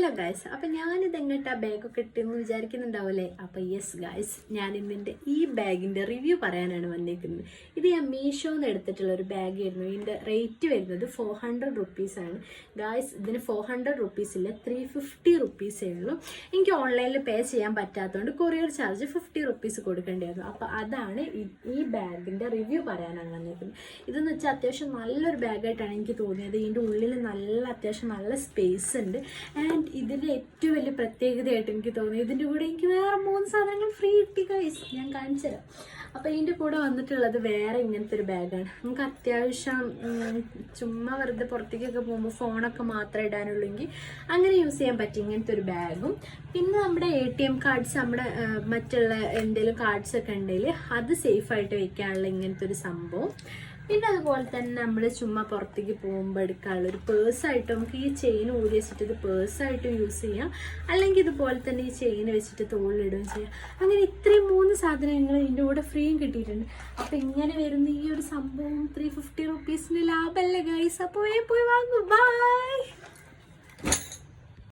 Hello guys, അപ്പം ഞാനിത് എങ്ങോട്ടാ ബാഗൊക്കെ ഇട്ടെന്ന് വിചാരിക്കുന്നുണ്ടാവില്ലേ? അപ്പം യെസ് ഗൈസ്, ഞാൻ ഇന്നിൻ്റെ ഈ ബാഗിൻ്റെ റിവ്യൂ പറയാനാണ് വന്നിരിക്കുന്നത്. ഇത് ഞാൻ മീഷോന്ന് എടുത്തിട്ടുള്ള ഒരു ബാഗായിരുന്നു. ഇതിൻ്റെ റേറ്റ് വരുന്നത് 400 റുപ്പീസാണ് ഗൈസ്. ഇതിന് 400 റുപ്പീസ് ഇല്ല, 350 റുപ്പീസേ ഉള്ളൂ. എനിക്ക് ഓൺലൈനിൽ പേ ചെയ്യാൻ പറ്റാത്തതുകൊണ്ട് കൊറിയർ ചാർജ് 50 റുപ്പീസ് കൊടുക്കേണ്ടിയിരുന്നു. അപ്പോൾ അതാണ് ഈ ബാഗിൻ്റെ റിവ്യൂ പറയാനാണ് വന്നിരിക്കുന്നത്. ഇതെന്ന് വെച്ചാൽ അത്യാവശ്യം നല്ലൊരു ബാഗായിട്ടാണ് എനിക്ക് തോന്നിയത്. ഇതിൻ്റെ ഉള്ളിൽ അത്യാവശ്യം നല്ല സ്പേസ് ഉണ്ട്. ആൻഡ് ഇതിൻ്റെ ഏറ്റവും വലിയ പ്രത്യേകതയായിട്ട് എനിക്ക് തോന്നി, ഇതിൻ്റെ കൂടെ എനിക്ക് വേറെ 3 സാധനങ്ങൾ ഫ്രീ കിട്ടി ഗൈസ്. ഞാൻ കാണിച്ചു തരാം. അപ്പോൾ ഇതിൻ്റെ കൂടെ വന്നിട്ടുള്ളത് വേറെ ഇങ്ങനത്തെ ഒരു ബാഗാണ്. നമുക്ക് അത്യാവശ്യം ചുമ്മാ വെറുതെ പുറത്തേക്കൊക്കെ പോകുമ്പോൾ ഫോണൊക്കെ മാത്രമേ ഇടാനുള്ളെങ്കിൽ അങ്ങനെ യൂസ് ചെയ്യാൻ പറ്റും ഇങ്ങനത്തെ ഒരു ബാഗും. പിന്നെ നമ്മുടെ ATM കാർഡ്സ്, നമ്മുടെ മറ്റുള്ള എന്തെങ്കിലും കാർഡ്സ് ഒക്കെ ഉണ്ടെങ്കിൽ അത് സേഫായിട്ട് വെക്കാനുള്ള ഇങ്ങനത്തെ ഒരു സംഭവം. പിന്നെ അതുപോലെ തന്നെ നമ്മൾ ചുമ്മാ പുറത്തേക്ക് പോകുമ്പോൾ എടുക്കാനുള്ള ഒരു പേഴ്സായിട്ട് നമുക്ക് ഈ ചെയിൻ ഊരി വെച്ചിട്ട് ഇത് പേഴ്സായിട്ടും യൂസ് ചെയ്യാം, അല്ലെങ്കിൽ ഇതുപോലെ തന്നെ ഈ ചെയിൻ വെച്ചിട്ട് തോളിലിടുകയും ചെയ്യാം. അങ്ങനെ ഇത്രയും 3 സാധനങ്ങൾ ഇതിൻ്റെ കൂടെ ഫ്രീയും കിട്ടിയിട്ടുണ്ട്. അപ്പം ഇങ്ങനെ വരുന്ന ഈ ഒരു സംഭവം 350 റുപ്പീസിന് ലാഭമല്ലേ ഗൈസ്? അപ്പോൾ പോയി വാങ്ങും. ബൈ.